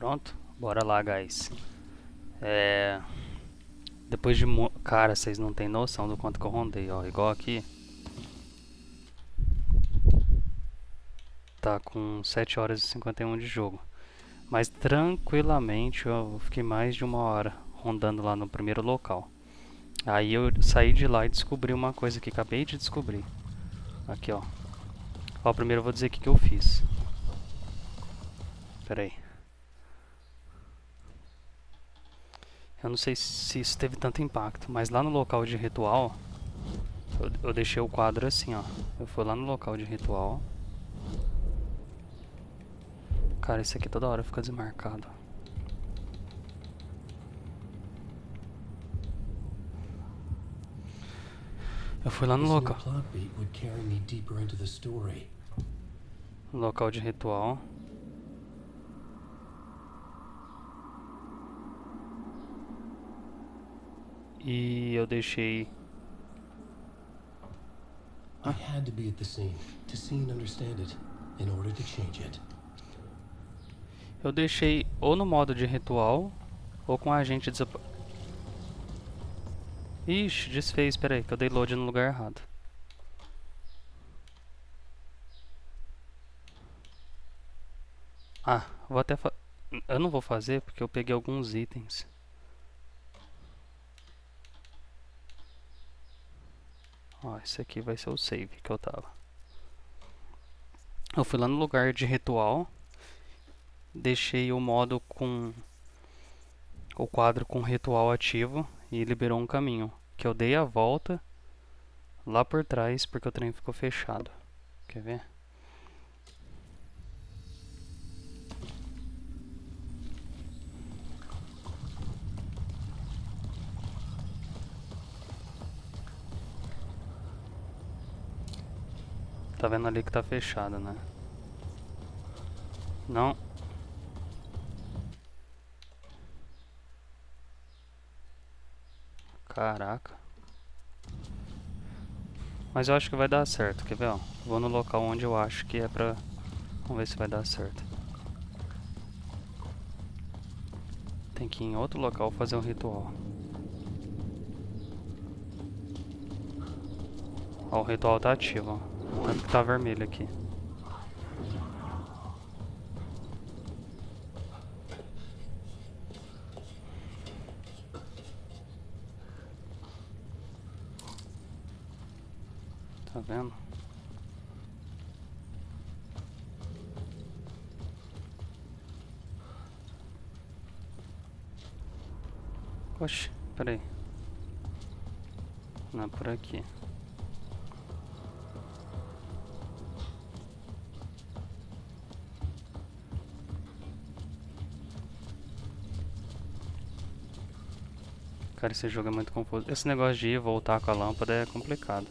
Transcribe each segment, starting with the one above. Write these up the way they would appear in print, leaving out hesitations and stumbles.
Pronto? Bora lá, guys. Depois de... Cara, vocês não tem noção do quanto que eu rondei, ó. Igual aqui. Tá com 7 horas e 51 de jogo. Mas tranquilamente eu fiquei mais de 1 hora rondando lá no primeiro local. Aí eu saí de lá e descobri uma coisa que acabei de descobrir. Aqui, ó. Ó, primeiro eu vou dizer o que eu fiz. Pera aí. Eu não sei se isso teve tanto impacto, mas lá no local de ritual, eu deixei o quadro assim, ó. Eu fui lá no local de ritual. Cara, isso aqui toda hora fica desmarcado. Eu fui lá no local. No local de ritual. E eu deixei... I had to be at the scene to see and understand it in order to change it. Eu deixei ou no modo de ritual ou com a agente Ixi, desfez, peraí, que eu dei load no lugar errado. Ah, vou até eu não vou fazer porque eu peguei alguns itens. Ó, esse aqui vai ser o save que eu tava. Eu fui lá no lugar de ritual. Deixei o modo com... o quadro com ritual ativo e liberou um caminho. Que eu dei a volta lá por trás porque o trem ficou fechado. Quer ver? Tá vendo ali que tá fechado, né? Não. Caraca. Mas eu acho que vai dar certo, quer ver, ó? Vou no local onde eu acho que é pra... Vamos ver se vai dar certo. Tem que ir em outro local fazer um ritual. Ó, o ritual tá ativo, ó. Tanto que tá vermelho aqui. Tá vendo? Oxi, peraí. Não é por aqui. Cara, esse jogo é muito confuso. Esse negócio de ir e voltar com a lâmpada é complicado.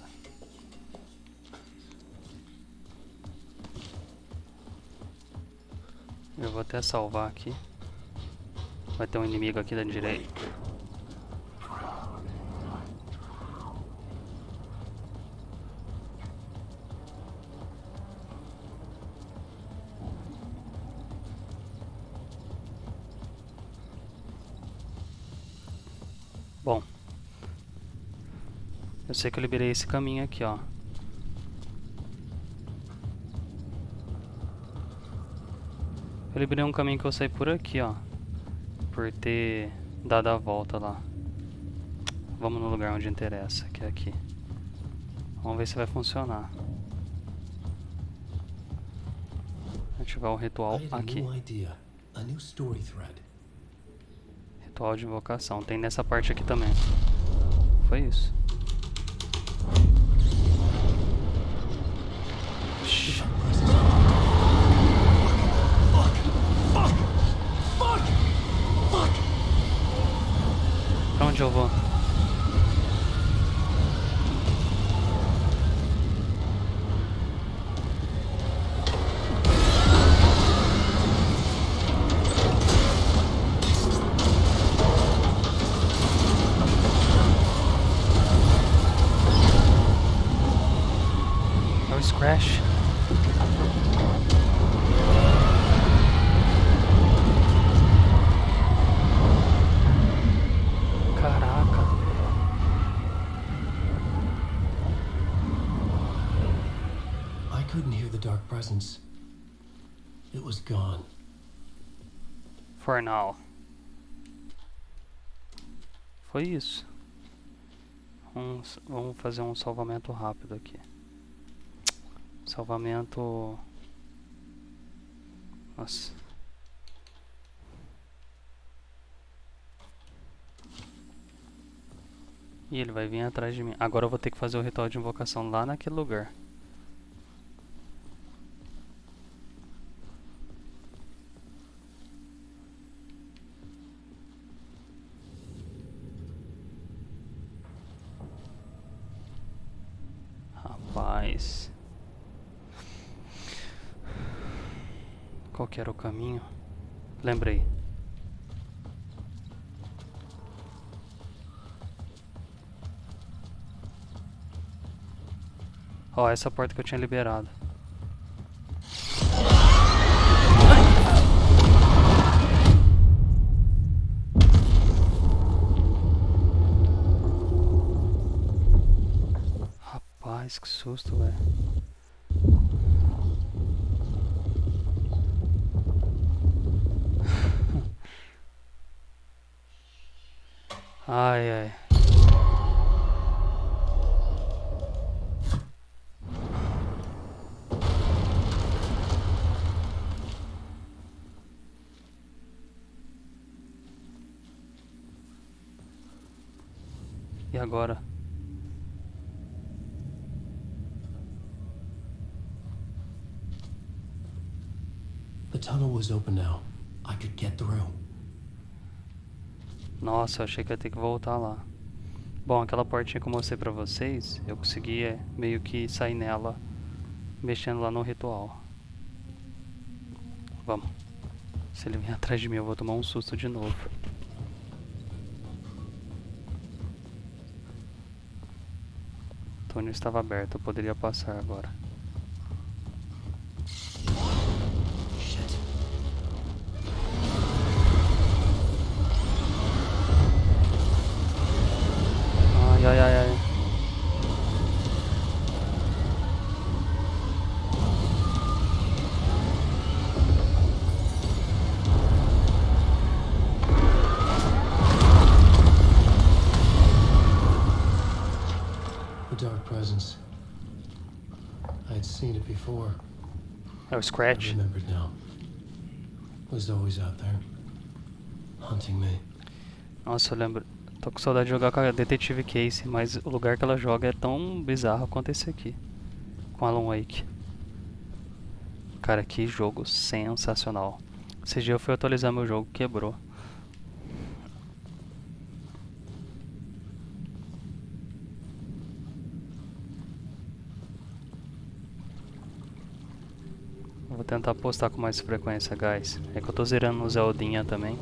Eu vou até salvar aqui. Vai ter um inimigo aqui da direita. Bom, eu sei que eu liberei esse caminho aqui, ó. Eu liberei um caminho que eu saí por aqui, ó. Por ter dado a volta lá. Vamos no lugar onde interessa, que é aqui. Vamos ver se vai funcionar. Ativar o ritual aqui. Ritual de invocação. Tem nessa parte aqui também. Foi isso. Pra onde eu vou? É o Scratch. couldn't hear the dark presence. It was gone. For now. Foi isso. Vamos fazer um salvamento rápido aqui. Salvamento... Nossa. E ele vai vir atrás de mim. Agora eu vou ter que fazer o ritual de invocação lá naquele lugar. Rapaz. Qual que era o caminho? Lembrei. Ó, essa porta que eu tinha liberado. Rapaz, que susto, velho. Ai, ai. E agora? The tunnel was open now. I could get through. Nossa, eu achei que ia ter que voltar lá. Bom, aquela portinha que eu mostrei pra vocês, eu consegui meio que sair nela, mexendo lá no ritual. Vamos. Se ele vier atrás de mim, eu vou tomar um susto de novo. O túnel estava aberto, eu poderia passar agora. Shit. Ai, ai, ai, ai. The dark presence. I had seen it before. É o I Scratch. remembered now. It was always out there, hunting me. Nossa, eu lembro. Tô com saudade de jogar com a Detetive Case, mas o lugar que ela joga é tão bizarro quanto esse aqui. Com Alan Wake. Cara, que jogo sensacional. Esse dia eu fui atualizar meu jogo, quebrou. Vou tentar postar com mais frequência, guys. É que eu tô zerando no Zeldinha também.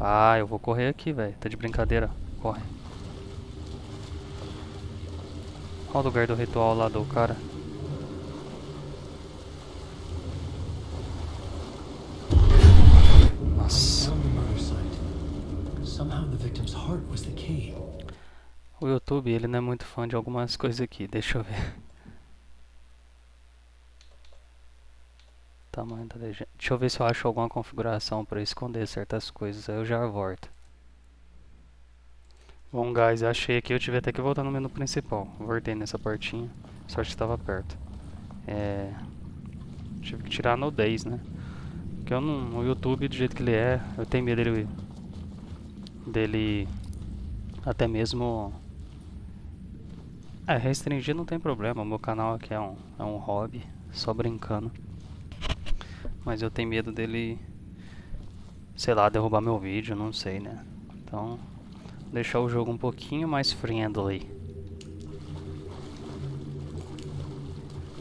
Ah, eu vou correr aqui, velho. Tá de brincadeira. Corre. Olha o lugar do ritual lá do cara. I Nossa. found the murder site. Somehow the victim's heart was the key. O YouTube, ele não é muito fã de algumas coisas aqui. Deixa eu ver. Tamanho da legenda. Deixa eu ver se eu acho alguma configuração pra esconder certas coisas. Aí eu já volto. Bom, guys, achei aqui. Eu tive até que voltar no menu principal. Voltei nessa portinha. Sorte que estava perto. Tive que tirar a nudez, né? Porque eu não, o YouTube, do jeito que ele é, eu tenho medo dele até mesmo... restringir não tem problema. O meu canal aqui é um hobby, só brincando. Mas eu tenho medo dele, sei lá, derrubar meu vídeo, não sei, né? Então, deixar o jogo um pouquinho mais friendly.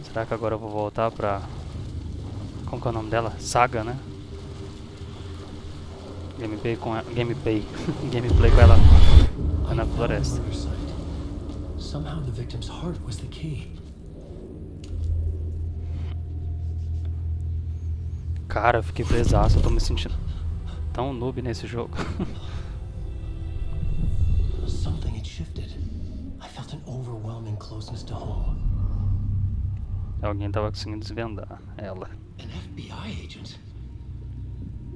Será que agora eu vou voltar pra... Como que é o nome dela? Saga, né? Gameplay com ela. Gameplay. Gameplay com ela na floresta. Somehow the victim's heart was the key. Cara, eu fiquei presaço, eu tô me sentindo tão noob nesse jogo. Something had shifted. I felt an overwhelming closeness. closeness to home. Alguém tava conseguindo desvendar ela. An FBI agent?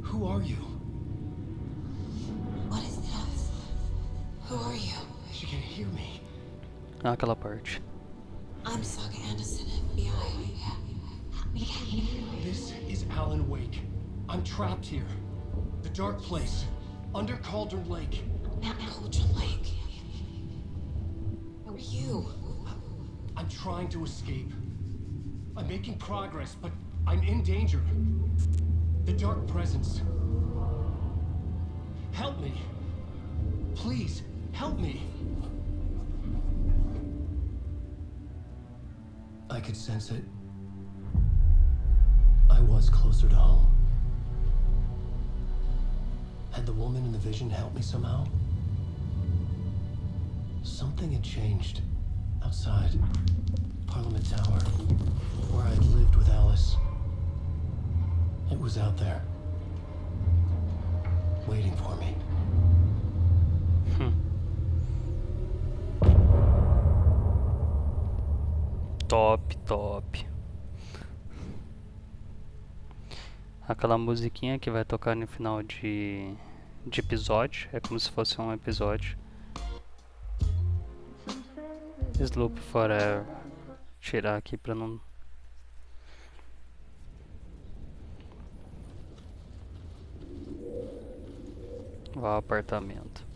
Who are you? What is this? Who are you? She can hear me. Ah, aquela parte. I'm Saga Anderson, FBI. Help me get you. This is Alan Wake. I'm trapped here. The dark place. Under Cauldron Lake. Not Cauldron Lake. Who are you? I'm trying to escape. I'm making progress, but I'm in danger. The dark presence. Help me. Please, help me. I could sense it. I was closer to home. Had the woman in the vision helped me somehow? Something had changed. Outside. Parliament Tower. Where I'd lived with Alice. It was out there. Waiting for me. Top, top. Aquela musiquinha que vai tocar no final de episódio. É como se fosse um episódio. Sloop Forever. Tirar aqui pra não... Vá ao apartamento.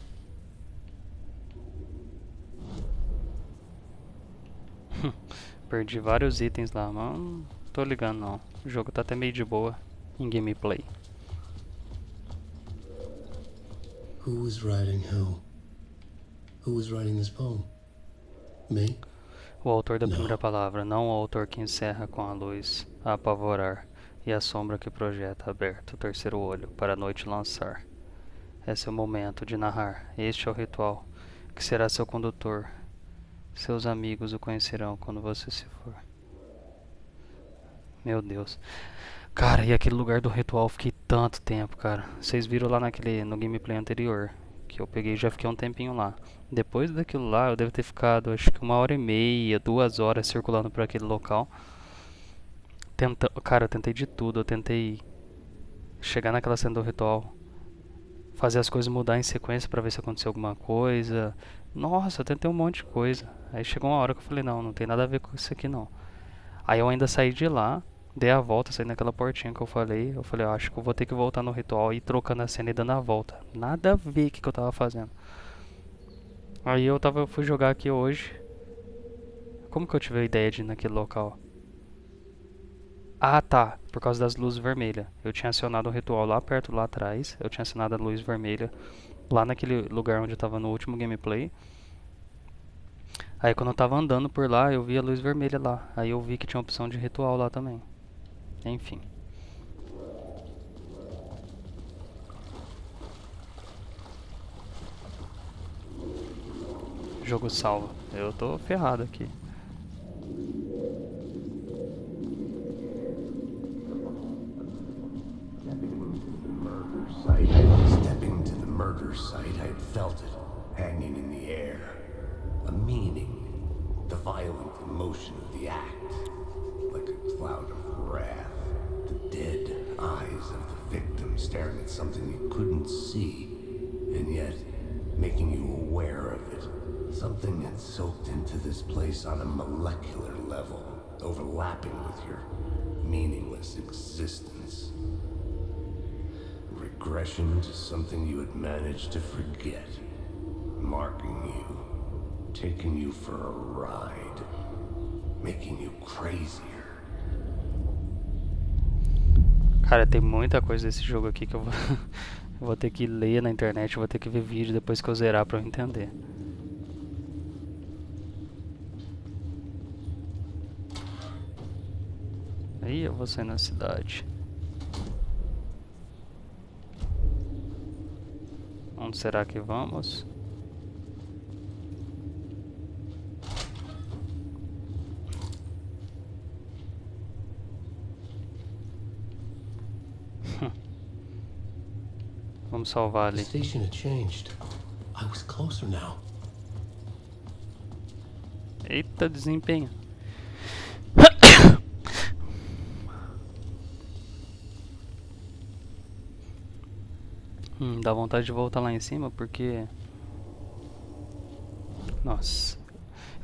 Perdi vários itens lá, mas não tô ligando não. O jogo tá até meio de boa em gameplay. Who was writing who? Who was writing this poem? Me? O autor da Não. primeira palavra, não o autor que encerra com a luz a apavorar e a sombra que projeta aberto o terceiro olho para a noite lançar. Esse é o momento de narrar. Este é o ritual que será seu condutor. Seus amigos o conhecerão quando você se for. Meu Deus. Cara, e aquele lugar do ritual eu fiquei tanto tempo, cara. Vocês viram lá no gameplay anterior, que eu peguei e já fiquei um tempinho lá. Depois daquilo lá, eu devo ter ficado acho que 1h30, 2 horas circulando por aquele local. Cara, eu tentei de tudo. Eu tentei chegar naquela cena do ritual, fazer as coisas mudar em sequência pra ver se aconteceu alguma coisa. Nossa, eu tentei um monte de coisa. Aí chegou uma hora que eu falei, não tem nada a ver com isso aqui não. Aí eu ainda saí de lá, dei a volta, saí naquela portinha que eu falei. Eu falei, acho que eu vou ter que voltar no ritual e ir trocando a cena e dando a volta. Nada a ver o que eu tava fazendo. Aí eu fui jogar aqui hoje. Como que eu tive a ideia de ir naquele local? Ah, tá, por causa das luzes vermelhas. Eu tinha acionado o ritual lá perto, lá atrás. Eu tinha acionado a luz vermelha lá naquele lugar onde eu tava no último gameplay. Aí quando eu tava andando por lá, eu vi a luz vermelha lá. Aí eu vi que tinha opção de ritual lá também. Enfim. Jogo salva. Eu tô ferrado aqui. Stepping to the murder site, I had felt it, hanging in the air. A meaning, the violent emotion of the act, like a cloud of wrath. The dead eyes of the victim staring at something you couldn't see, and yet making you aware of it. Something had soaked into this place on a molecular level, overlapping with your meaningless existence. Regression to something you had managed to forget, marking you, taking you for a ride, making you crazier. Cara, tem muita coisa desse jogo aqui que eu vou, eu vou ter que ler na internet, eu vou ter que ver vídeo depois que eu zerar pra eu entender. Aí eu vou sair na cidade. Onde será que vamos? Vamos salvar The ali. station had changed. I was closer now. Eita. Puta desempenho. Dá vontade de voltar lá em cima porque... Nossa.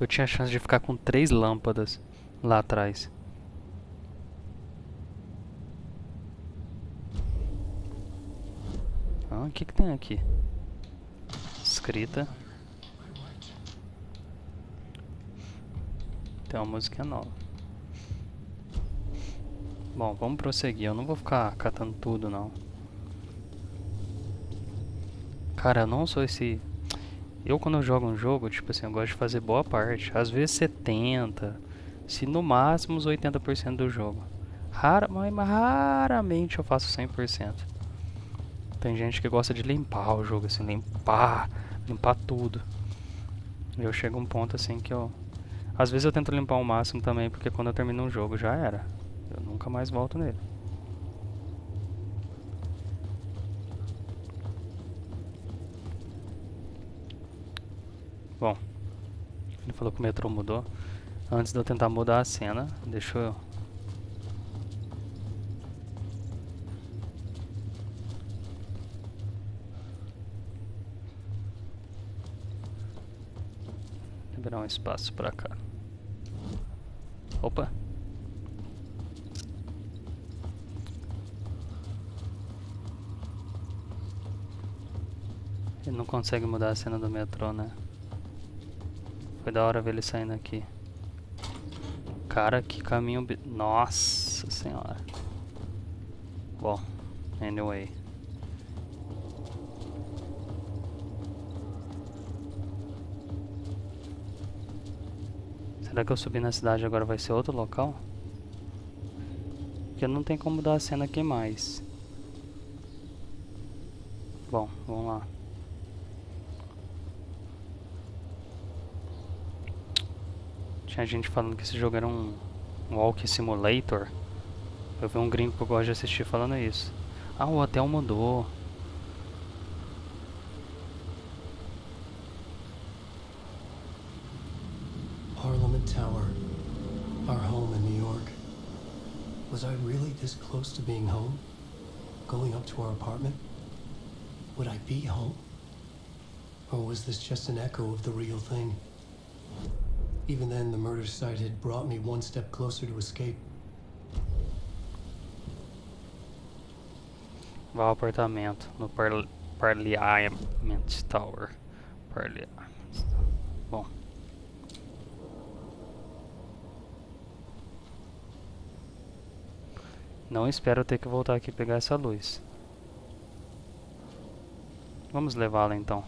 Eu tinha a chance de ficar com 3 lâmpadas lá atrás. Ah, o que tem aqui? Escrita. Tem uma música nova. Bom, vamos prosseguir. Eu não vou ficar catando tudo, não. Cara, eu não sou esse... Eu, quando eu jogo um jogo, tipo assim, eu gosto de fazer boa parte. Às vezes 70, se no máximo uns 80% do jogo. Mas raramente eu faço 100%. Tem gente que gosta de limpar o jogo, assim, limpar tudo. Eu chego a um ponto assim que eu... Às vezes eu tento limpar o máximo também, porque quando eu termino um jogo já era. Eu nunca mais volto nele. Bom, ele falou que o metrô mudou. Antes de eu tentar mudar a cena, deixa eu... liberar um espaço pra cá. Opa! Ele não consegue mudar a cena do metrô, né? Foi da hora ver ele saindo aqui. Cara, que caminho... Nossa senhora. Bom, anyway. Será que eu subir na cidade agora vai ser outro local? Porque não tem como mudar a cena aqui mais. Bom, vamos lá. Tinha gente falando que esse jogo era um walk simulator. Eu vi um gringo que eu gosto de assistir falando isso. Ah, o hotel mudou. Parliament Tower, our home in New York. Was I really this close to being home? Going up to our apartment? Would I be home? Or was this just an echo of the real thing? Even then, the murder site had brought me one step closer to escape. Vá ao apartamento no Parliament Tower. Bom. Não espero ter que voltar aqui e pegar essa luz. Vamos levá-la então.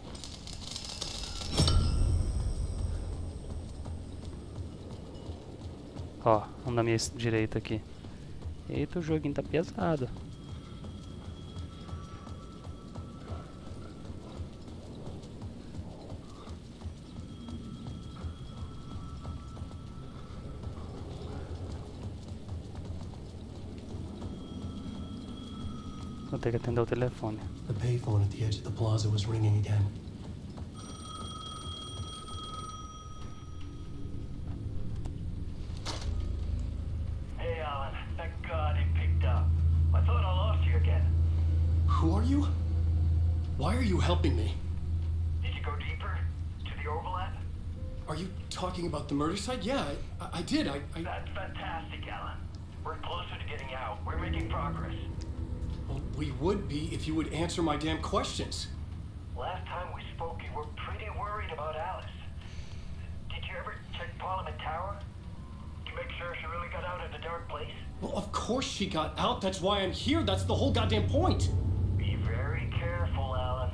Ó, um na minha direita aqui. Eita, o joguinho tá pesado. Vou ter que atender o telefone. The payphone at the edge of the plaza was ringing again. Hey, Alan. Thank God it picked up. I thought I lost you again. Who are you? Why are you helping me? Did you go deeper? To the overlap? Are you talking about the murder site? Yeah, I did. That's fantastic, Alan. We're closer to getting out. We're making progress. Well, we would be if you would answer my damn questions. Last time we spoke, you were pretty worried about Alice. Did you ever check Parliament Tower? To make sure she really got out of the dark place? Well, of course she got out. That's why I'm here. That's the whole goddamn point. Be very careful, Alan.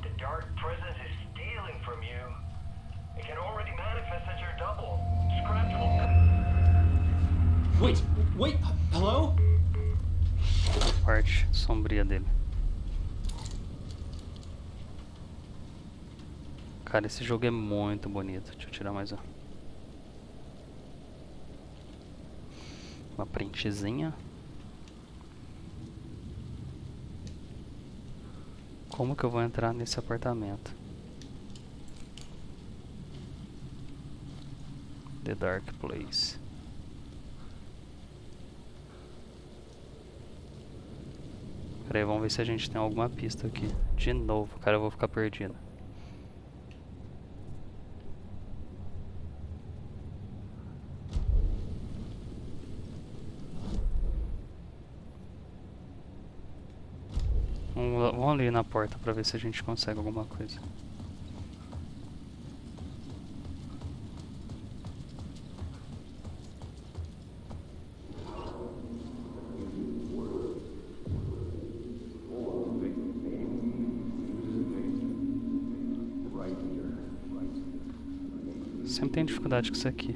The dark presence is stealing from you. It can already manifest as your double. Scratch will... Wait, hello? Parte sombria dele. Cara, esse jogo é muito bonito. Deixa eu tirar mais uma printzinha. Como que eu vou entrar nesse apartamento? The Dark Place. Pera aí, vamos ver se a gente tem alguma pista aqui. De novo, cara, eu vou ficar perdido. Vamos ali na porta pra ver se a gente consegue alguma coisa. Sempre tem dificuldade com isso aqui.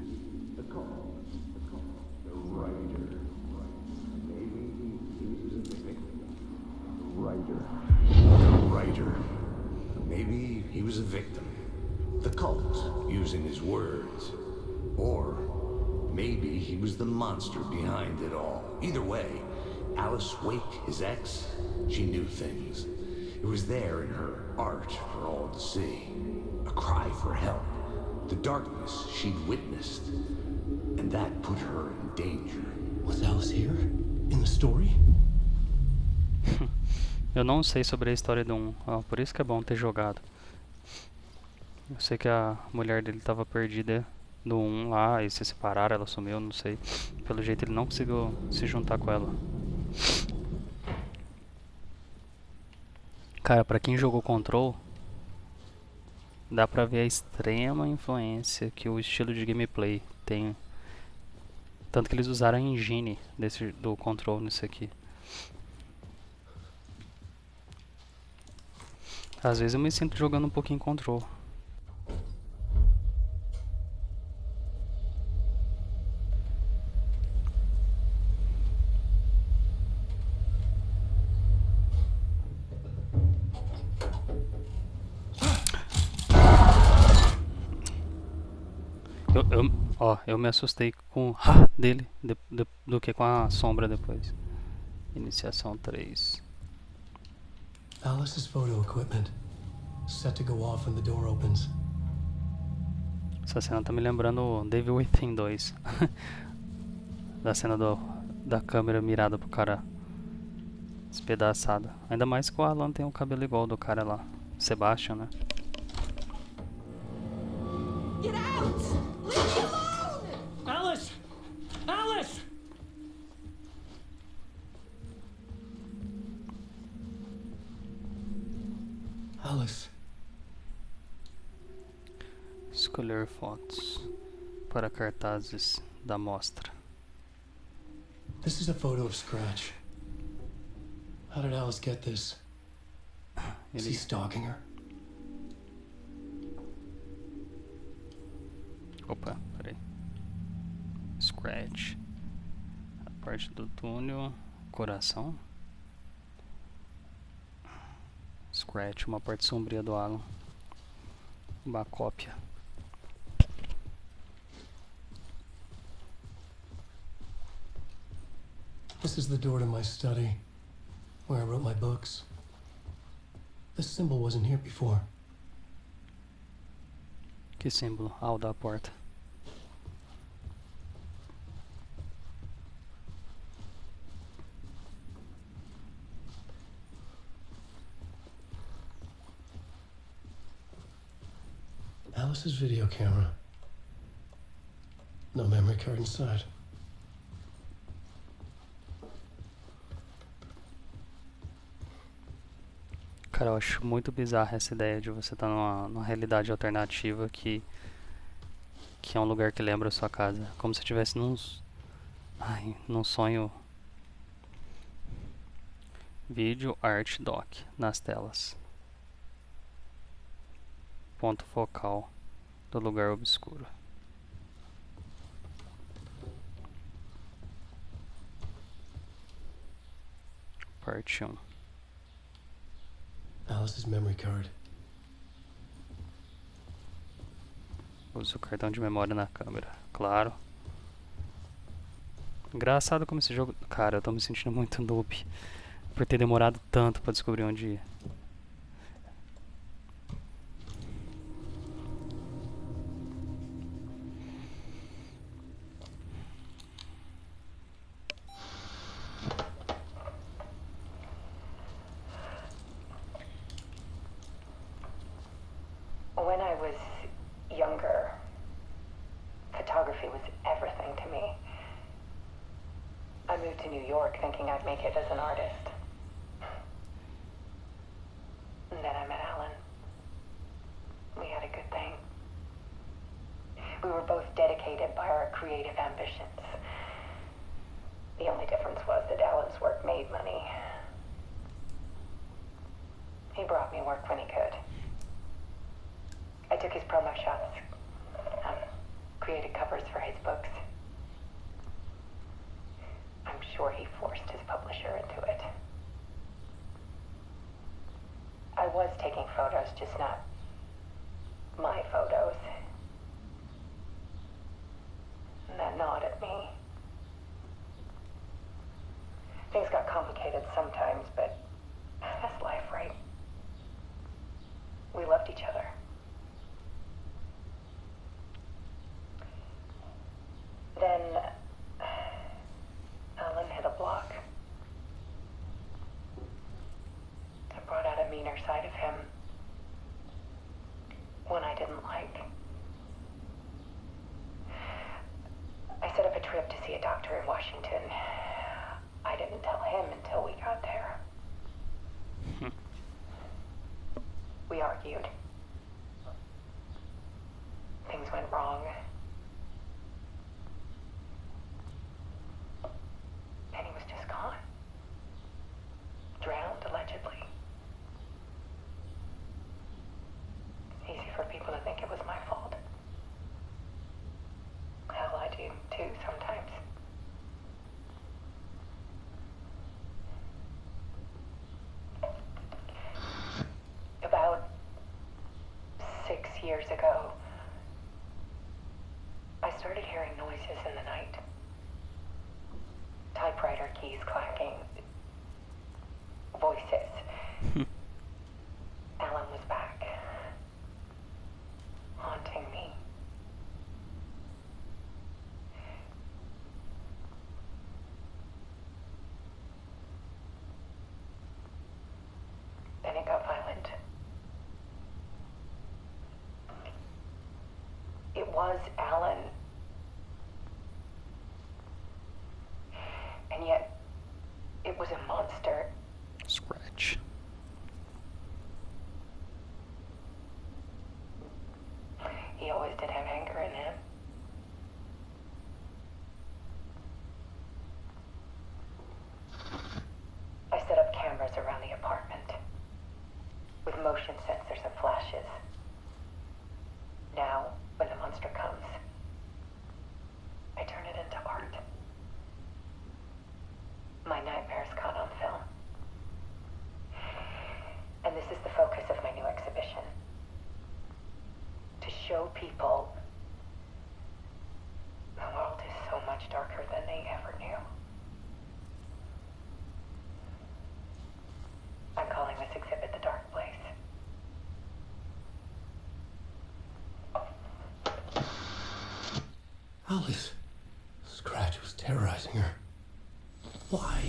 Maybe he was a victim. The cult, using his words. Or maybe he was the monster behind it all. Either way, Alice Wake, his ex, she knew things. It was there in her art for all to see. A cry for help. The darkness she'd witnessed. And that put her in danger. Was Alice here? In the story? Eu não sei sobre a história do 1, por isso que é bom ter jogado. Eu sei que a mulher dele estava perdida do 1 lá, e se separaram, ela sumiu, não sei. Pelo jeito ele não conseguiu se juntar com ela. Cara, pra quem jogou Control, dá pra ver a extrema influência que o estilo de gameplay tem. Tanto que eles usaram a engine do Control nisso aqui. Às vezes eu me sinto jogando um pouquinho Control. Eu me assustei com o dele do que com a sombra depois. Iniciação 3. Alice's photo equipment. Set to go off when the door opens. Essa cena tá me lembrando o Devil Within 2. Da cena da câmera mirada pro cara despedaçado. Ainda mais que o Alan tem um cabelo igual ao do cara lá. Sebastian, né? Get out! Leave me alone! Alice! Alice! Alice. Escolher fotos para cartazes da mostra. This is a photo of Scratch. How did Alice get this? Is he stalking her? Opa, peraí. Scratch. A parte do túnel. Coração. Scratch, uma parte sombria do Alan. Uma cópia. This is the door to my study, where I wrote my books. This symbol wasn't here before. Que símbolo? Ah, o da porta. Alice's video camera. No memory card inside. Cara, eu acho muito bizarra essa ideia de você estar numa realidade alternativa que é um lugar que lembra a sua casa. Como se estivesse num sonho. Vídeo Art Doc nas telas. Ponto focal do lugar obscuro. Parte 1. Alice's memory card. Usa o cartão de memória na câmera, claro. Engraçado como esse jogo... Cara, eu tô me sentindo muito noob por ter demorado tanto pra descobrir onde ir. When I was younger, photography was everything to me. I moved to New York thinking I'd make it as an artist. And then I met Alan. We had a good thing. We were both dedicated by our creative ambitions. The only difference was that Alan's work made money. He brought me work when he could. I took his promo shots, created covers for his books. I'm sure he forced his publisher into it. I was taking photos, just not my photos. And that gnawed at me. Things got complicated sometimes, but that's life, right? We loved each other. Then Alan hit a block. I brought out a meaner side of him. One I didn't like. I set up a trip to see a doctor in Washington. I didn't tell him until we got there. We argued. Things went wrong. And he was just gone. Drowned, allegedly. Easy for people to think it was my fault. Hell, I do too sometimes. About 6 years ago, I started hearing noises in the night. Typewriter keys clacking. Voices. Alan was back. Haunting me. Then it got violent. It was Alan. And yet, it was a monster. Scratch. He always did have anger in him. I set up cameras around the apartment with motion sensors and flashes. Now, when the monster comes, I turn it into art. My nightmares caught on film. And this is the focus of my new exhibition. To show people the world is so much darker than they ever knew. I'm calling this exhibit The Dark Place. Alice. Scratch was terrorizing her. Why?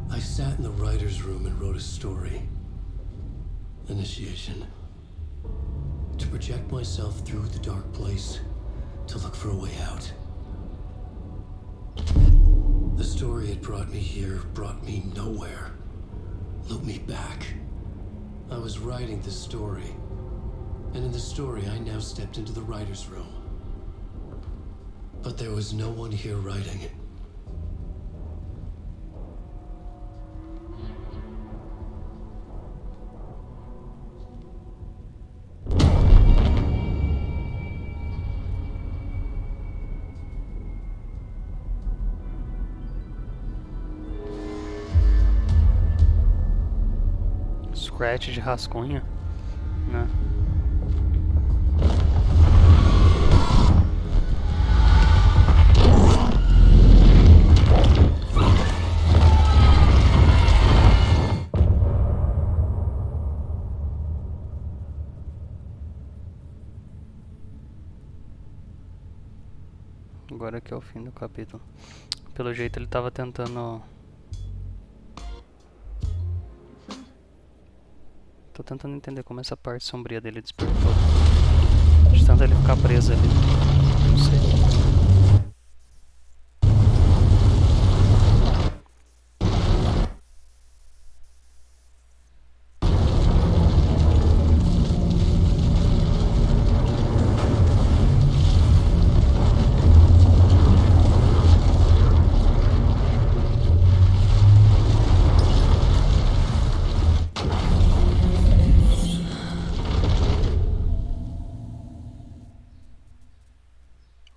I sat in the writer's room and wrote a story. Initiation. To project myself through the dark place, to look for a way out. The story had brought me here, brought me nowhere. Looped me back. I was writing the story. And in the story, I now stepped into the writer's room. But there was no one here writing. Scratch de rascunha, né? Agora que é o fim do capítulo. Pelo jeito ele tava tentando... Tô tentando entender como essa parte sombria dele despertou. De tanto ele ficar preso ali. Não sei.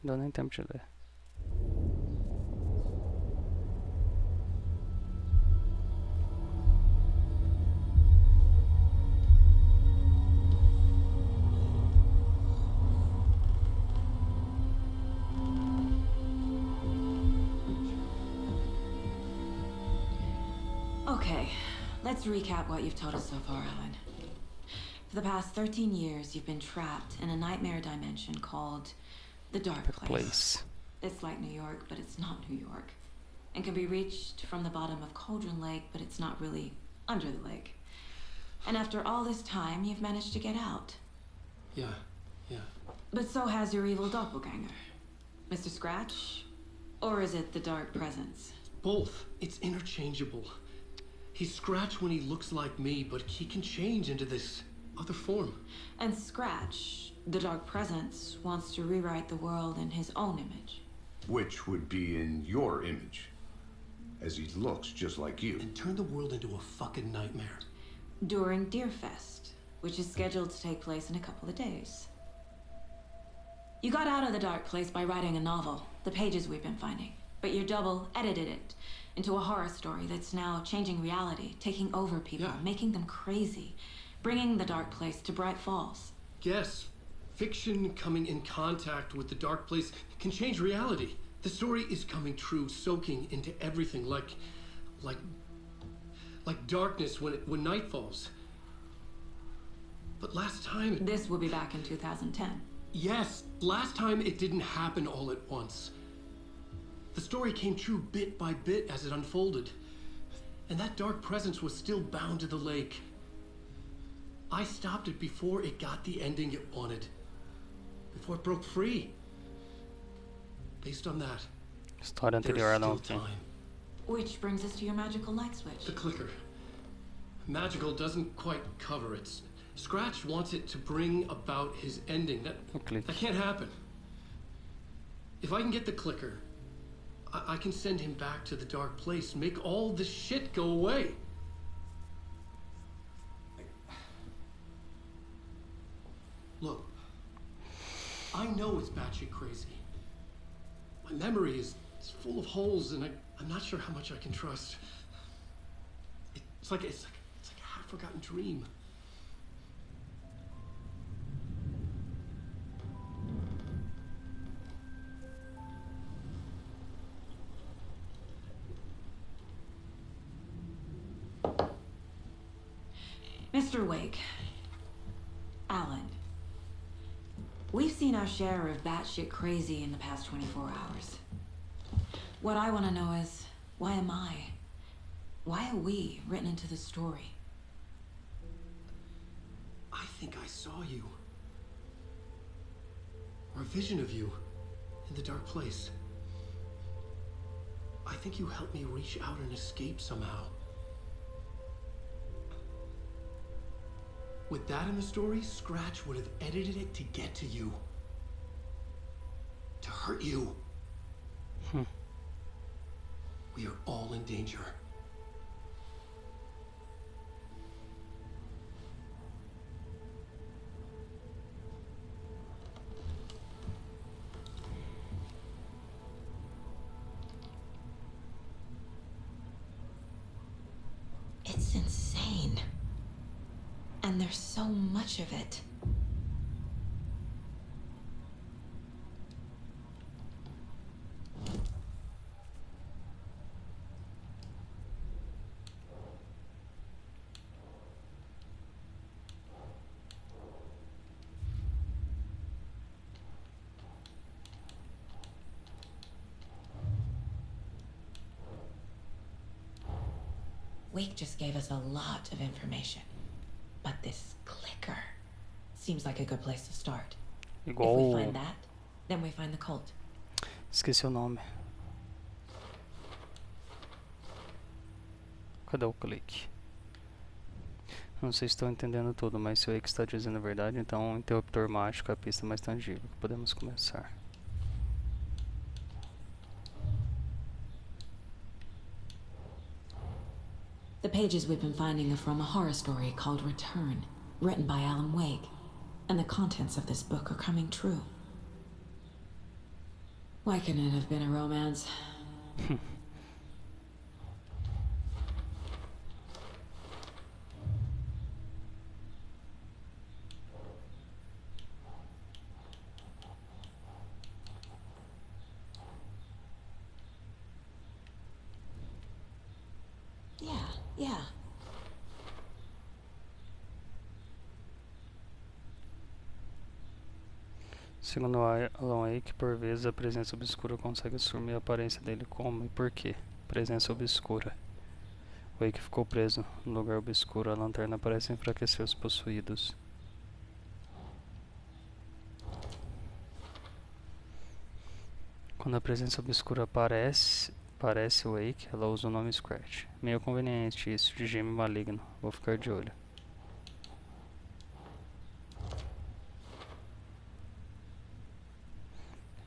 Não deu nem tempo de ler. Okay, let's recap what you've told us so far, Alan. For the past 13 years, you've been trapped in a nightmare dimension called the Dark Place. It's like New York, but it's not New York. And can be reached from the bottom of Cauldron Lake, but it's not really under the lake. And after all this time, you've managed to get out. Yeah. But so has your evil doppelganger. Mr. Scratch? Or is it the Dark Presence? Both. It's interchangeable. He's Scratch when he looks like me, but he can change into this other form. And Scratch, the Dark Presence, wants to rewrite the world in his own image. Which would be in your image, as he looks just like you. And turn the world into a fucking nightmare. During Deerfest, which is scheduled to take place in a couple of days. You got out of the Dark Place by writing a novel, the pages we've been finding, but your double edited it into a horror story that's now changing reality, taking over people, making them crazy, bringing the Dark Place to Bright Falls. Yes, fiction coming in contact with the Dark Place can change reality. The story is coming true, soaking into everything, like darkness when night falls. But last time... This will be back in 2010. Yes, last time it didn't happen all at once. The story came true bit by bit as it unfolded. And that dark presence was still bound to the lake. I stopped it before it got the ending it wanted. Before it broke free. Based on that, História anterior there's não still tem. time. Which brings us to your magical light switch. The clicker. Magical doesn't quite cover it. Scratch wants it to bring about his ending. That can't happen. If I can get the clicker, I can send him back to the Dark Place, make all this shit go away. Look, I know it's batshit crazy. My memory is full of holes, and I'm not sure how much I can trust. It's like a half-forgotten dream. Mr. Wake, Alan, we've seen our share of batshit crazy in the past 24 hours. What I want to know is, why am I? Why are we written into the story? I think I saw you. Or a vision of you in the Dark Place. I think you helped me reach out and escape somehow. With that in the story, Scratch would have edited it to get to you. To hurt you. We are all in danger. It's insane. And there's so much of it. Wake just gave us a lot of information. But this clicker seems like a good place to start. Igual... If we find that, then we find the cult. Esqueci o nome. Cadê o clique? Não sei se estou entendendo tudo, mas se o Wake está dizendo a verdade, então o interruptor mágico é a pista mais tangível. Podemos começar. The pages we've been finding are from a horror story called Return, written by Alan Wake, and the contents of this book are coming true. Why couldn't it have been a romance? Yeah. Segundo Alan Wake, por vezes a presença obscura consegue assumir a aparência dele como e por quê? Presença obscura. Wake ficou preso no lugar obscuro. A lanterna parece enfraquecer os possuídos. Quando a presença obscura aparece Wake, ela usa o nome Scratch. Meio conveniente isso, de gêmeo maligno. Vou ficar de olho.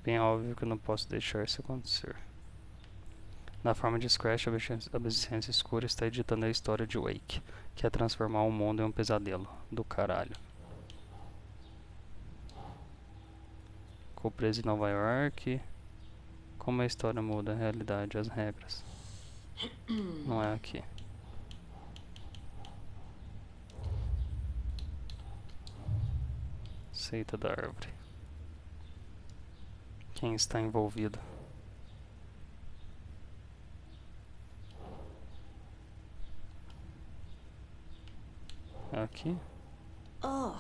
Bem óbvio que eu não posso deixar isso acontecer. Na forma de Scratch, a obsessência escura está editando a história de Wake, que é transformar o mundo em um pesadelo. Do caralho. Ficou preso em Nova York. Como a história muda a realidade, as regras. Não é aqui. Seita da árvore. Quem está envolvido? É aqui? Oh.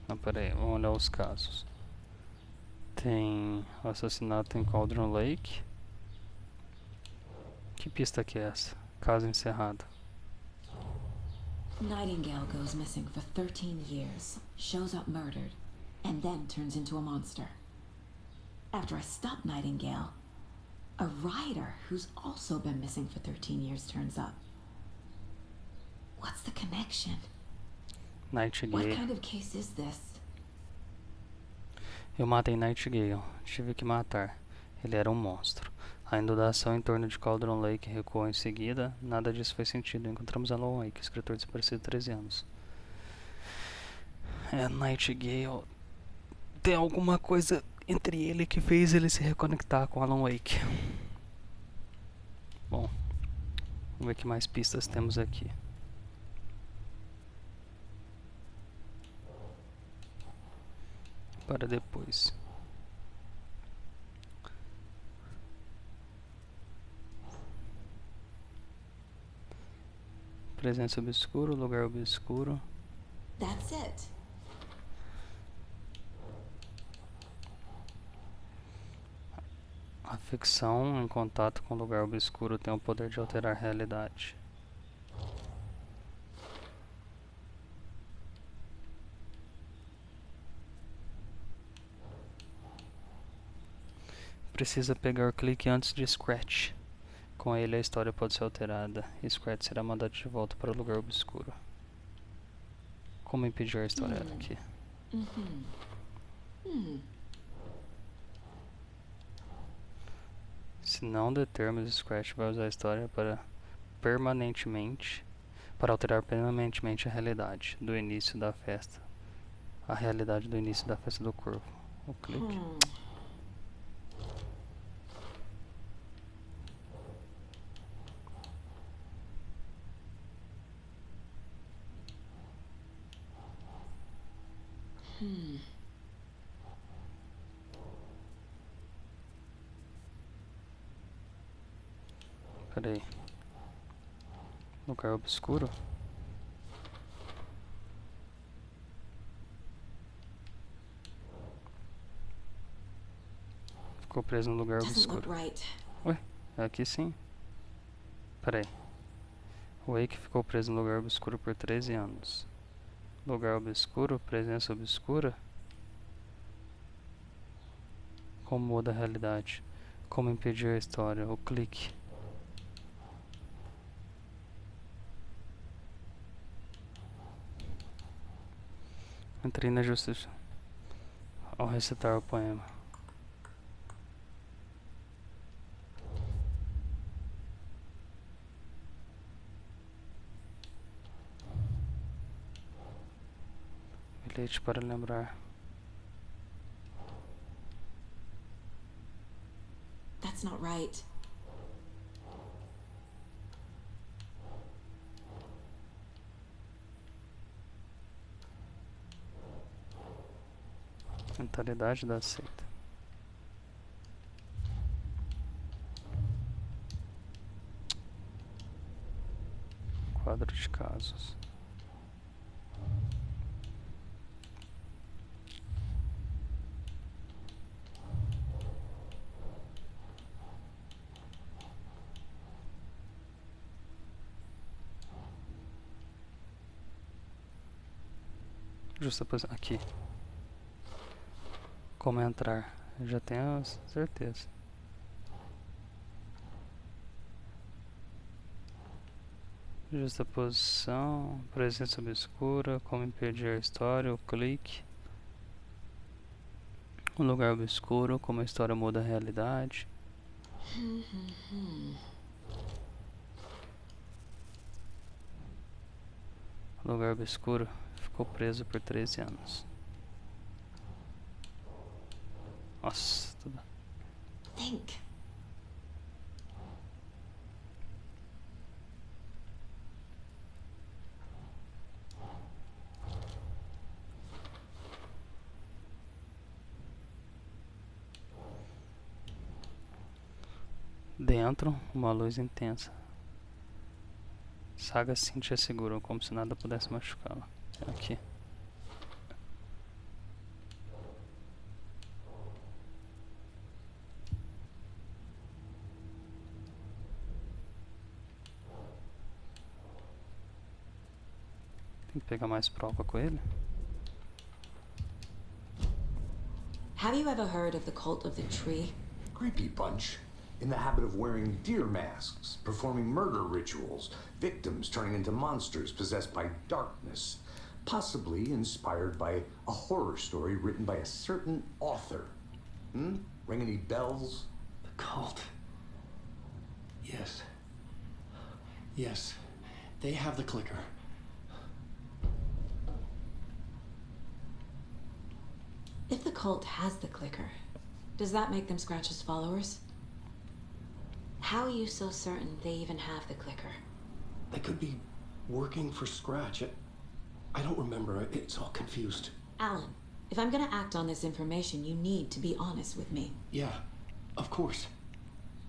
Não, peraí, vamos olhar os casos. Tem o assassinato em Cauldron Lake. Que pista que é essa? Caso encerrado. Nightingale goes missing for 13 years, shows up murdered, and then turns into a monster. After I stop Nightingale, a writer who's also been missing for 13 years turns up. What's the connection? Nightingale. What kind of case is this? Eu matei Nightingale. Tive que matar. Ele era um monstro. A inundação em torno de Cauldron Lake recuou em seguida. Nada disso fez sentido. Encontramos Alan Wake, escritor desaparecido há 13 anos. Nightingale. Tem alguma coisa entre ele que fez ele se reconectar com Alan Wake. Bom, vamos ver que mais pistas temos aqui. Para depois. Presença obscura, lugar obscuro. That's it. A ficção em contato com o lugar obscuro tem o poder de alterar a realidade. Precisa pegar o clique antes de Scratch. Com ele a história pode ser alterada e Scratch será mandado de volta para o lugar obscuro. Como impedir a história aqui? Se não determos, Scratch vai usar a história para alterar permanentemente a realidade do início da festa. A realidade do início da festa do corvo. O clique. Peraí. Lugar obscuro? Ficou preso no lugar Doesn't look obscuro. right. Ué, aqui sim. Peraí. Wake ficou preso no lugar obscuro por 13 anos. Lugar obscuro, presença obscura. Como muda a realidade? Como impedir a história? O clique. Entrei na justiça ao recitar o poema. Bilhete para lembrar. That's not right. Mentalidade da seita. Quadro de casos. Justa posição. Aqui. Como entrar? Eu já tenho certeza. Justa posição. Presença obscura. Como impedir a história. O clique. Um lugar obscuro. Como a história muda a realidade. Lugar obscuro. Ficou preso por 13 anos. Nossa, tudo. Think. Dentro, uma luz intensa. Saga Cynthia segura, como se nada pudesse machucá-la. Aqui. Tem que pegar mais prova com ele. Have you ever heard of the cult of the tree? Creepy bunch. In the habit of wearing deer masks, performing murder rituals, victims turning into monsters possessed by darkness, possibly inspired by a horror story written by a certain author. Ring any bells? The cult. Yes. Yes. They have the clicker. If the cult has the clicker, does that make them Scratch's followers? How are you so certain they even have the clicker? They could be working for Scratch. I don't remember. It's all confused. Alan, if I'm gonna act on this information, you need to be honest with me. Yeah, of course.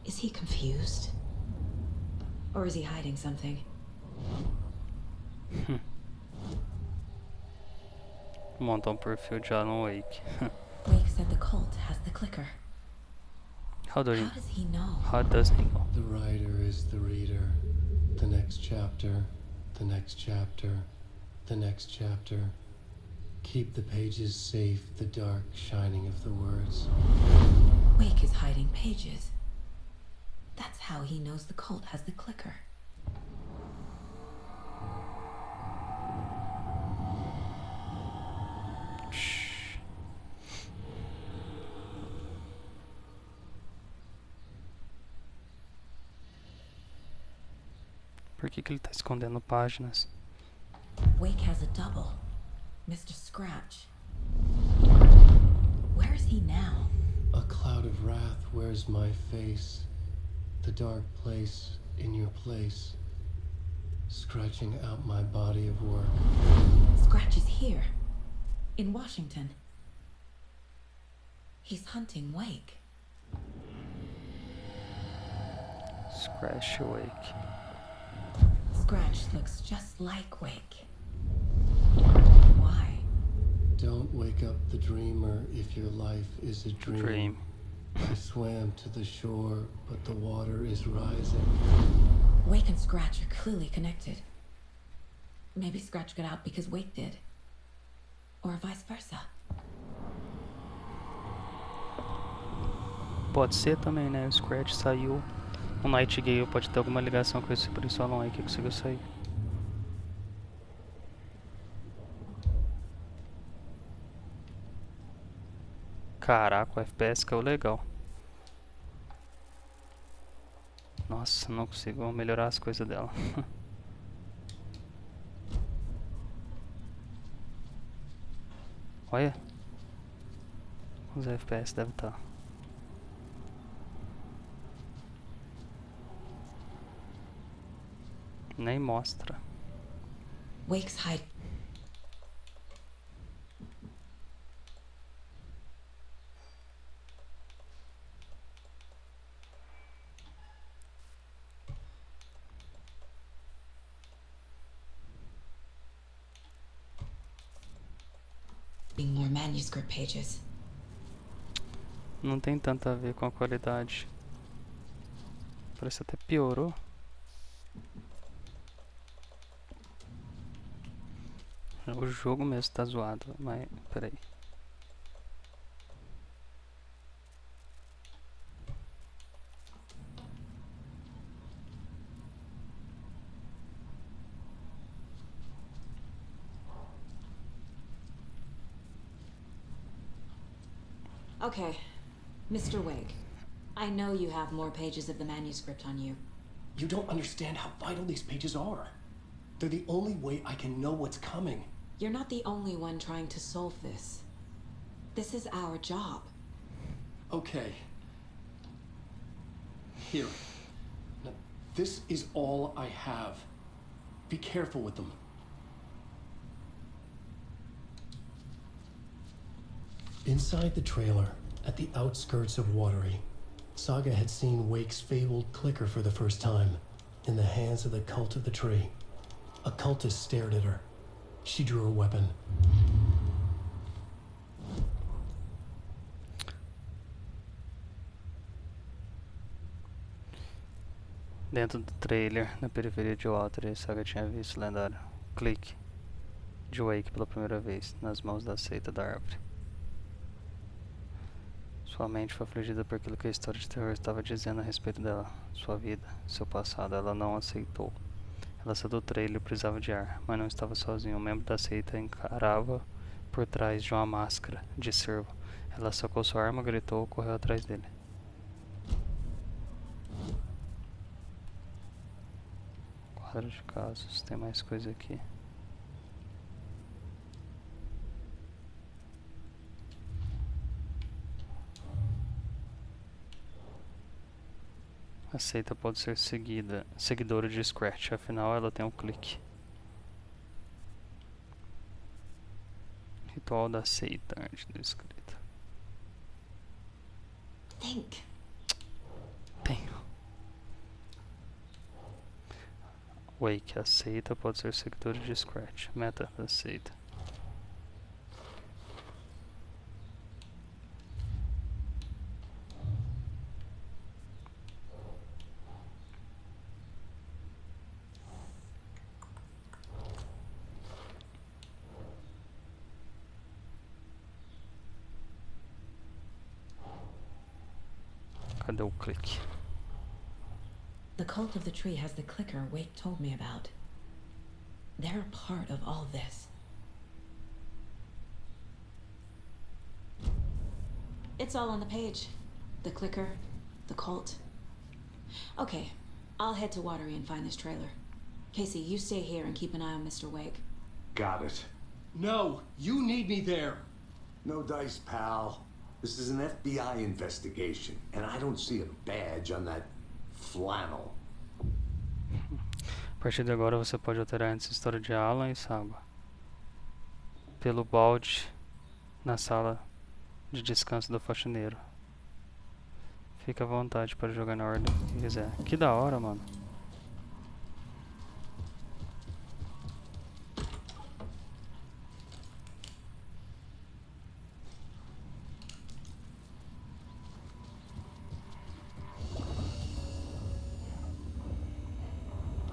Is he confused? Or is he hiding something? Montar um perfil de Alan Wake. Wake said the cult has the clicker. How does How does he know? How does he know? The writer is the reader. The next chapter, the next chapter, the next chapter. Keep the pages safe, the dark shining of the words. Wake is hiding pages. That's how he knows the cult has the clicker. Shhh. Por que ele tá escondendo páginas? Wake has a double. Mr. Scratch. Where is he now? A cloud of wrath wears my face. The dark place in your place. Scratching out my body of work. Scratch is here. In Washington. He's hunting Wake. Scratch Wake. Scratch looks just like Wake. Why? Don't wake up the dreamer if your life is a dream. Dream. I swam to the shore, but the water is rising. Wake and Scratch are clearly connected. Maybe Scratch got out because Wake did. Or vice versa. Pode ser também, né? O Scratch saiu. O Nightingale pode ter alguma ligação com esse principal aí que conseguiu sair. Caraca, o FPS caiu legal. Nossa, não consigo melhorar as coisas dela. Olha. Os FPS devem estar. Nem mostra. Wake's hide. More manuscript pages. Não tem tanto a ver com a qualidade. Parece até piorou. O jogo mesmo tá zoado, mas peraí. Okay, Mr. Wake. I know you have more pages of the manuscript on you. You don't understand how vital these pages are. They're the only way I can know what's coming. You're not the only one trying to solve this. This is our job. Okay. Here. Now, this is all I have. Be careful with them. Inside the trailer, at the outskirts of Watery, Saga had seen Wake's fabled clicker for the first time, in the hands of the Cult of the Tree. A cultist stared at her. She drew a weapon. Dentro do trailer, na periferia de Watery, Saga tinha visto o lendário clique de Wake pela primeira vez, nas mãos da seita da árvore. Sua mente foi afligida por aquilo que a história de terror estava dizendo a respeito dela, sua vida, seu passado. Ela não aceitou. Ela saiu do trailer e precisava de ar, mas não estava sozinha. Um membro da seita encarava por trás de uma máscara de cervo. Ela sacou sua arma, gritou e correu atrás dele. Quadro de casos, tem mais coisa aqui. A seita pode ser seguidora de Scratch, afinal ela tem um clique. Ritual da seita, arte do escrito. Think. Tenho. Wake, a seita pode ser seguidora de Scratch. Meta da seita. Cadê o clique? The Cult of the Tree has the clicker Wake told me about. They're a part of all this. It's all on the page. The clicker, the cult. Okay, I'll head to Watery and find this trailer. Casey, you stay here and keep an eye on Mr. Wake. Got it. No, you need me there. No dice, pal. This is an FBI investigation, and I don't see a badge on that flannel. A partir de agora você pode alterar essa história de Alan e Saga pelo balde na sala de descanso do faxineiro. Fica à vontade para jogar na ordem que quiser. Que da hora, mano.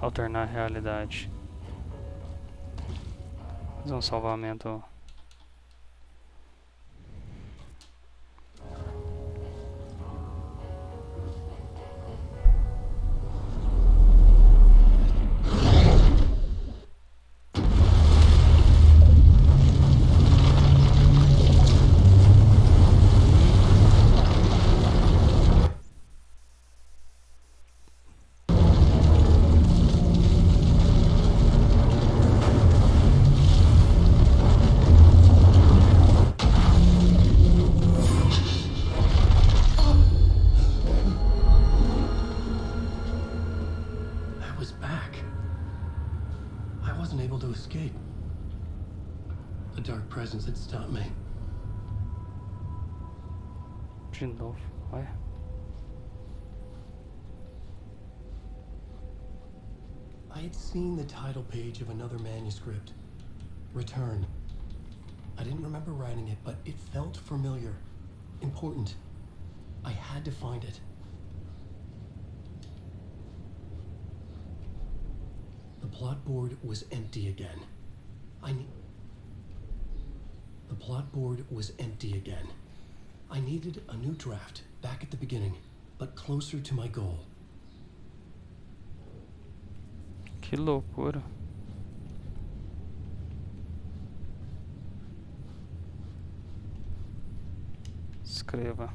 Alternar a realidade. Fazer um salvamento. Escape. A dark presence had stopped me. De novo, ué. I had seen the title page of another manuscript, Return. I didn't remember writing it, but it felt familiar, important. I had to find it. The plot board was empty again. The plot board was empty again. I needed a new draft, back at the beginning, but closer to my goal. Que loucura. Escreva.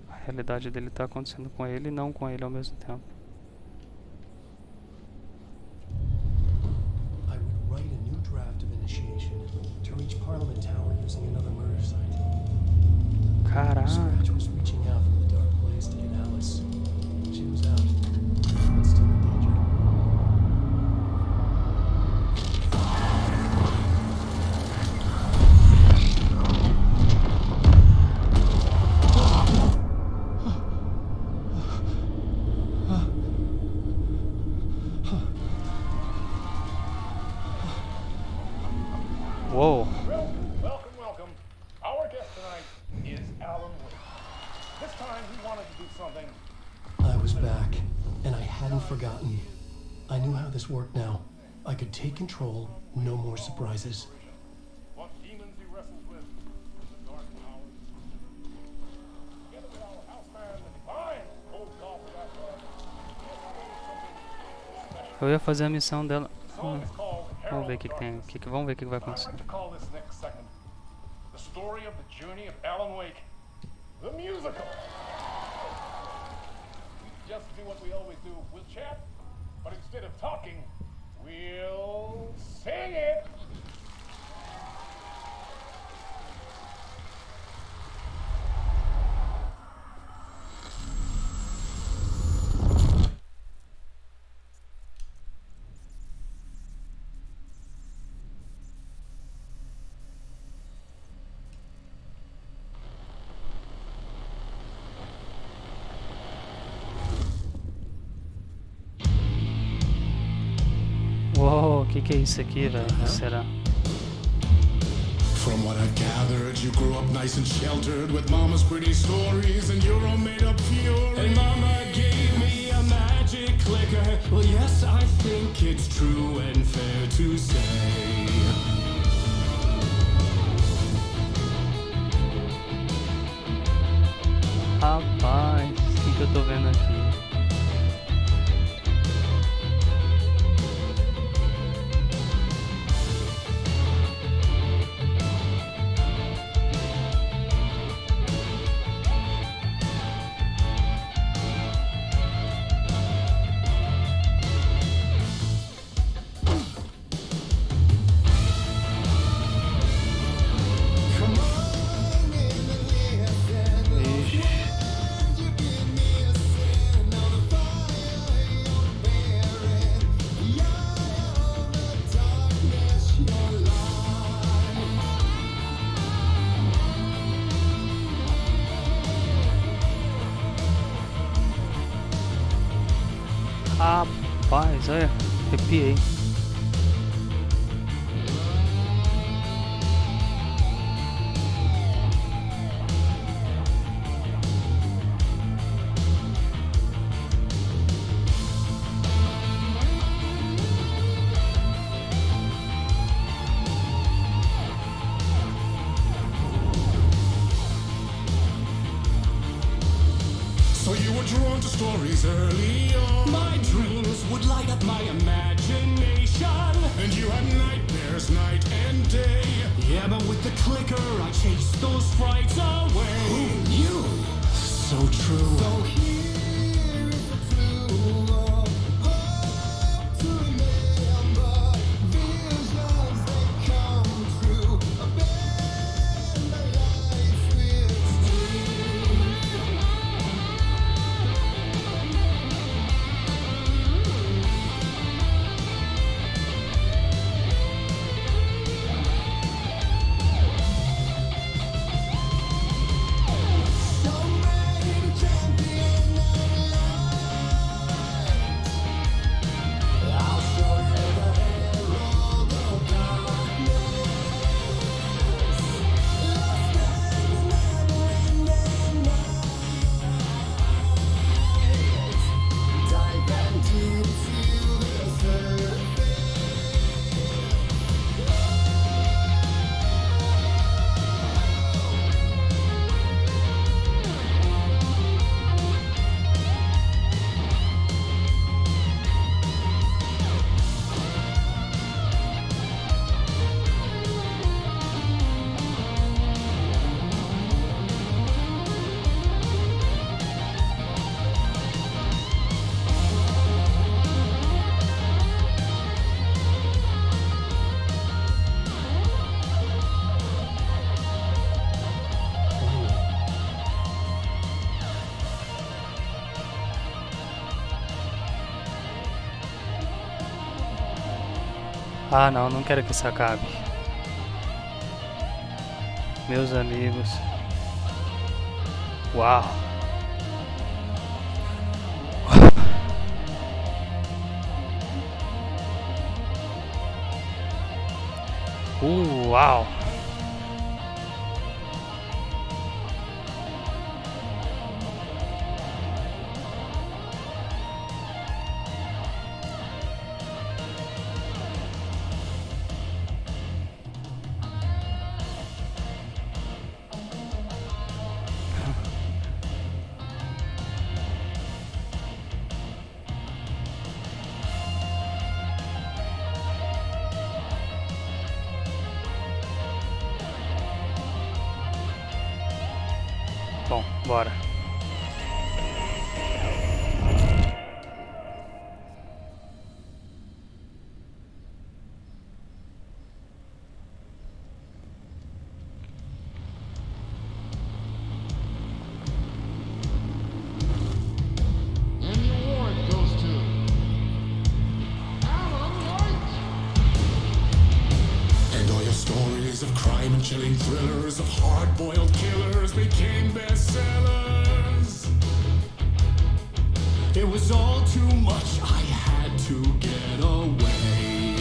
A realidade dele tá acontecendo com ele e não com ele ao mesmo tempo. I would write a new draft of initiation to reach Parliament Tower using another murder site. Caraca. Scratch was reaching out from the dark place to get Alice. She was out, but still in danger. Whoa. Welcome. Our guest tonight is Alan Wake. This time he wanted to do something. I was back, and I hadn't forgotten. I knew how this worked now. I could take control, no more surprises. What demons he wrestles with in the dark hours. Together with our houseman, the divine old golf of that Eu ia fazer a missão dela. song is called Vamos ver o que tem. Vamos ver o que vai I'd acontecer. like to call this next segment the story of the journey of Alan Wake, the musical. We just do what we always do. We'll chat, but instead of talking, we'll sing it. Uou, o que é isso aqui, velho? Será? From what I've gathered, you grew up nice and sheltered with mama's pretty stories and your own made-up fury. And mama gave me a magic clicker. Well, yes, I think it's true and fair to say. Rapaz, o que eu tô vendo aqui? Ixi. Rapaz, olha, arrepiei. were drawn to stories early on. My dreams would light up my imagination, and you had nightmares night and day. Yeah, but with the clicker I chased those frights away. Who knew? So true. So here is a clue of hope to remember. Visions that come true. A bend my life with Ah, não, não quero que isso acabe. Meus amigos. Uau. Uau. Bom, bora. And your warrant goes to Alan White. And all your stories of crime and chilling thrillers of hard-boiled killers became bestsellers. It was all too much, I had to get away.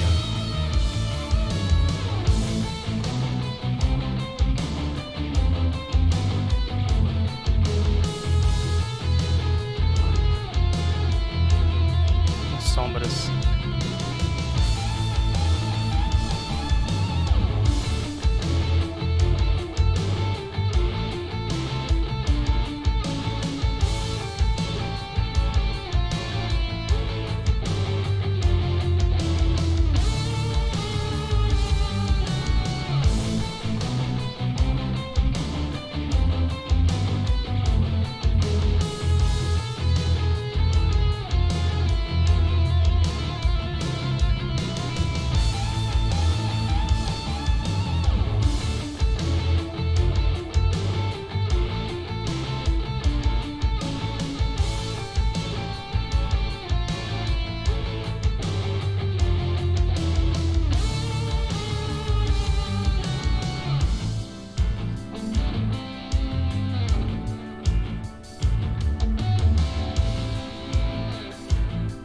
Sombras.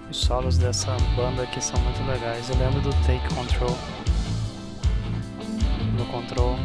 Os solos dessa banda aqui são muito legais. Eu lembro do Take Control. No Control.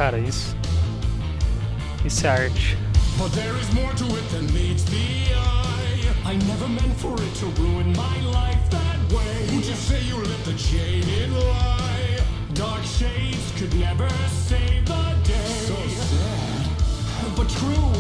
Cara, isso é arte. But there is more to it than meets the eye. I never meant for it to ruin my life that way. Would you say you lived a jaded lie? Dark shades could never save the day. So sad, but true.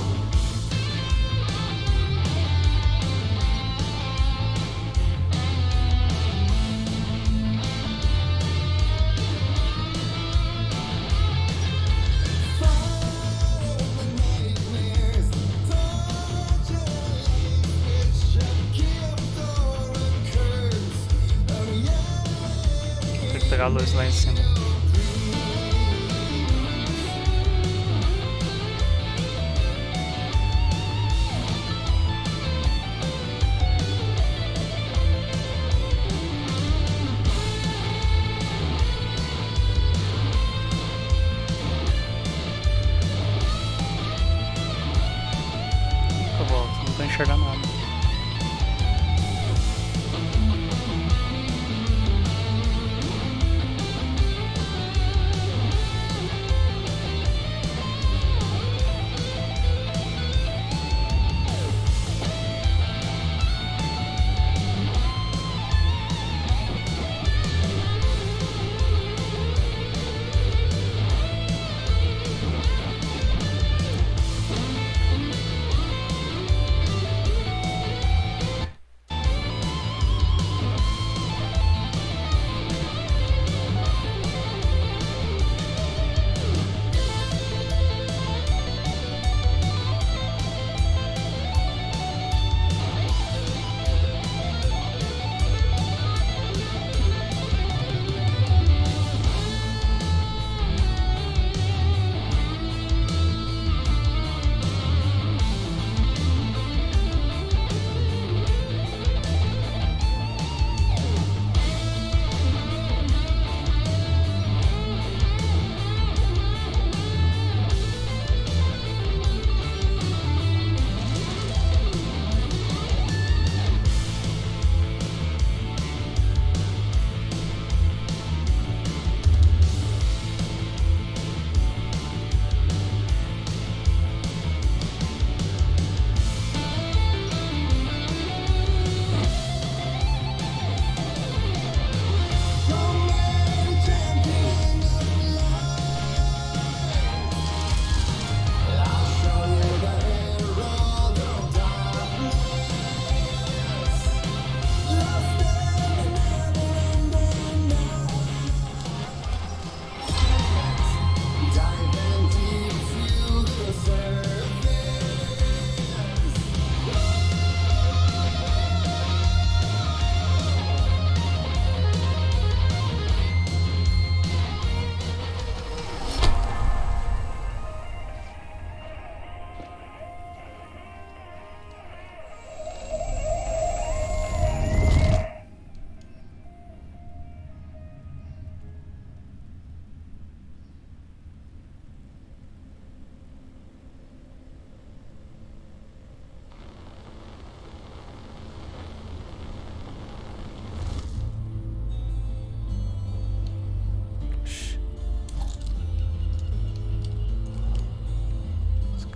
Tem que pegar a luz lá em cima. Eu volto, não tô enxergando nada.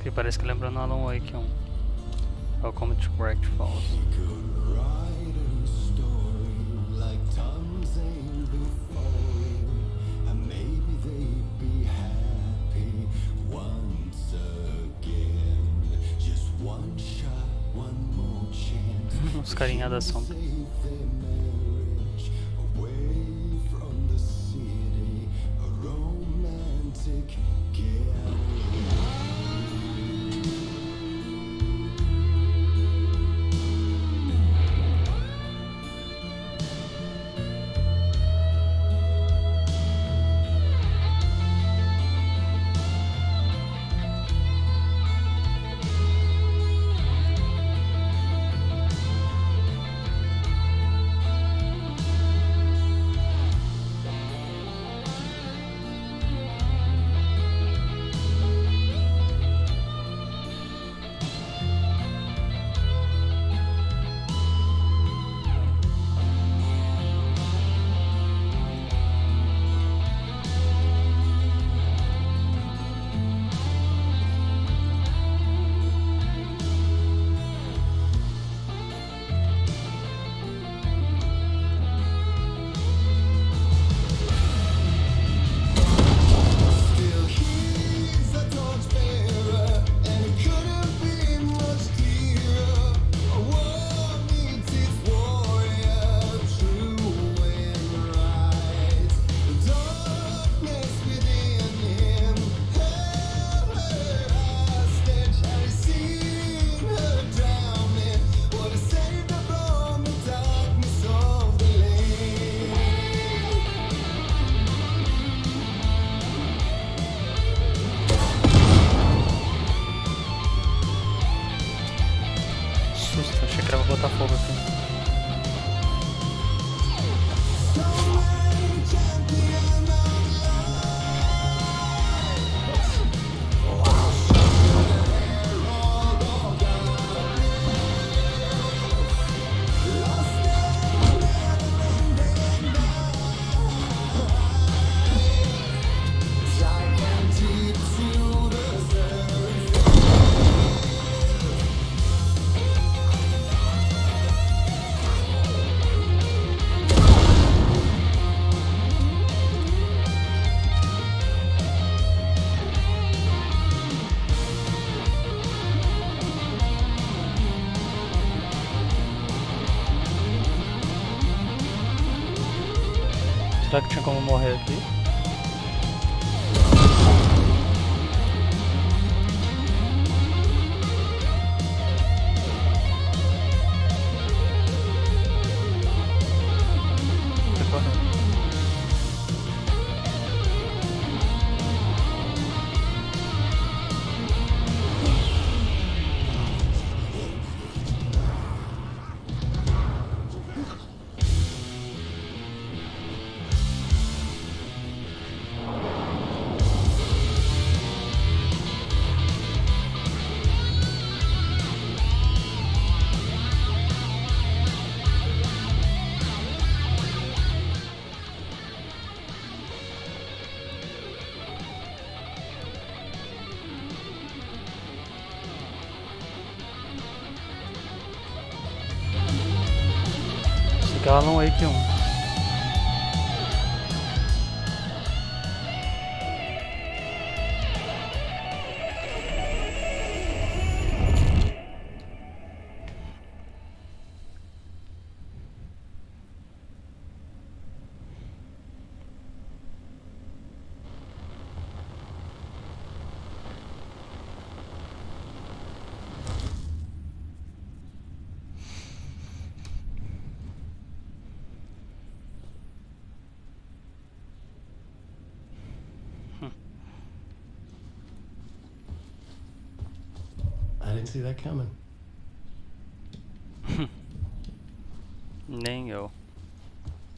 Que parece que lembrando Alan Wake 1. Welcome to Correct Falls. Os carinha da sombra. Será que tinha como morrer aqui? Tô correndo. Esse aqui é o Alan Wake 1. I didn't see that coming. Nem eu.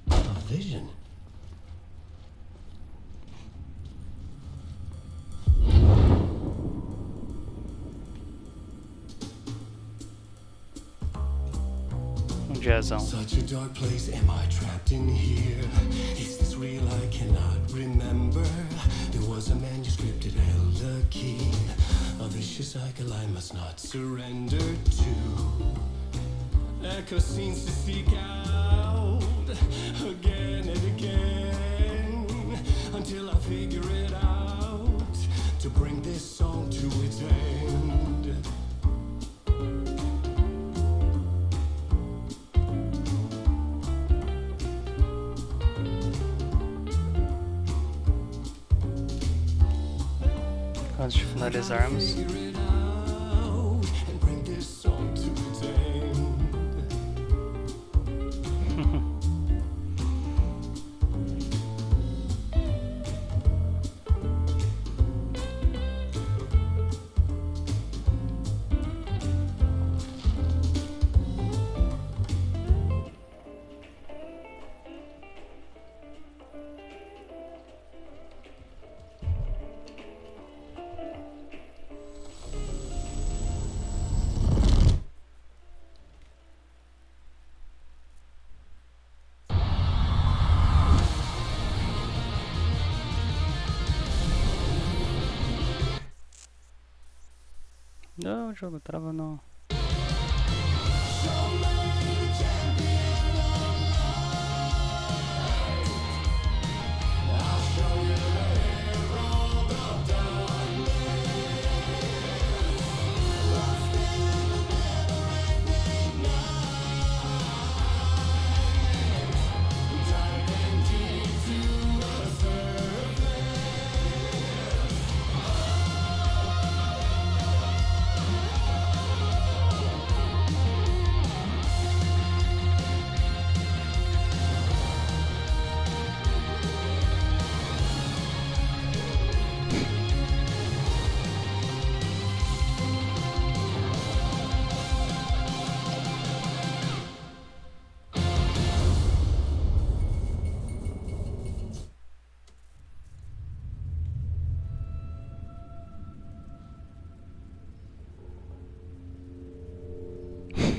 A vision. Jazzão. Such a dark place, am I trapped in here? Is this real? I cannot remember. There was a manuscript, it held a key. A vicious cycle I must not surrender to. Echo seems to seek out again and again until I figure it out to bring this song to its end. Antes de finalizarmos. Não, o jogo trava não.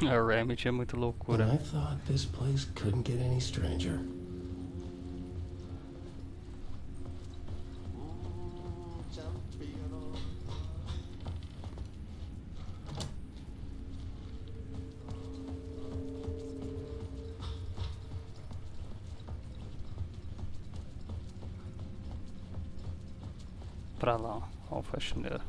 A Remedy é muito loucura. I thought this place couldn't get any stranger. Pra lá, ó o faxineiro.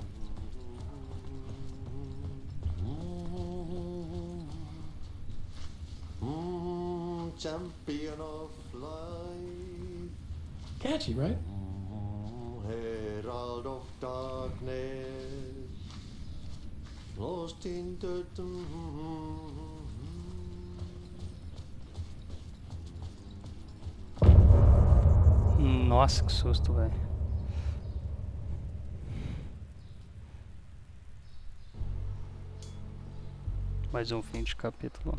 Champion of life. Catchy, right? Herald of darkness, lost in the Nossa, que susto, velho. Mais um fim de capítulo.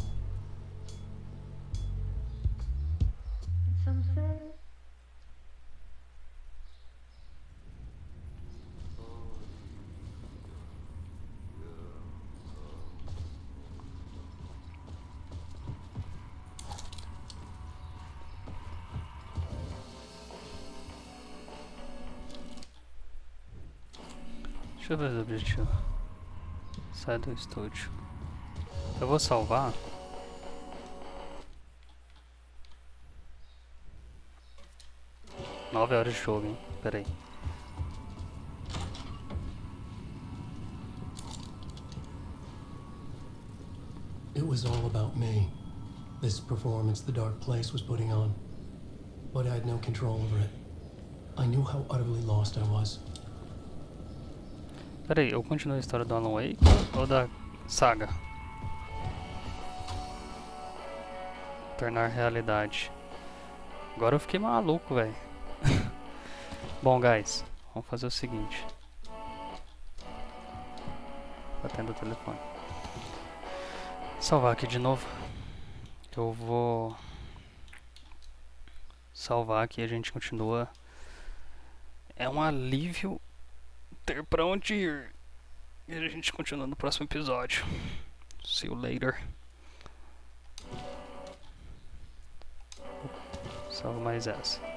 Deixa eu ver o objetivo. Sai do estúdio. Eu vou salvar. 9 horas de jogo, hein? Pera aí. It was all about me. This performance the dark place was putting on. But I had no control over it. I knew how utterly lost I was. Pera aí, eu continuo a história do Alan Wake ou da saga? Tornar realidade. Agora eu fiquei maluco, velho. Bom, guys, vamos fazer o seguinte. Batendo o telefone. Salvar aqui de novo. Eu vou salvar aqui e a gente continua. É um alívio ter pra onde ir. E a gente continua no próximo episódio. See you later. Salvo mais essa.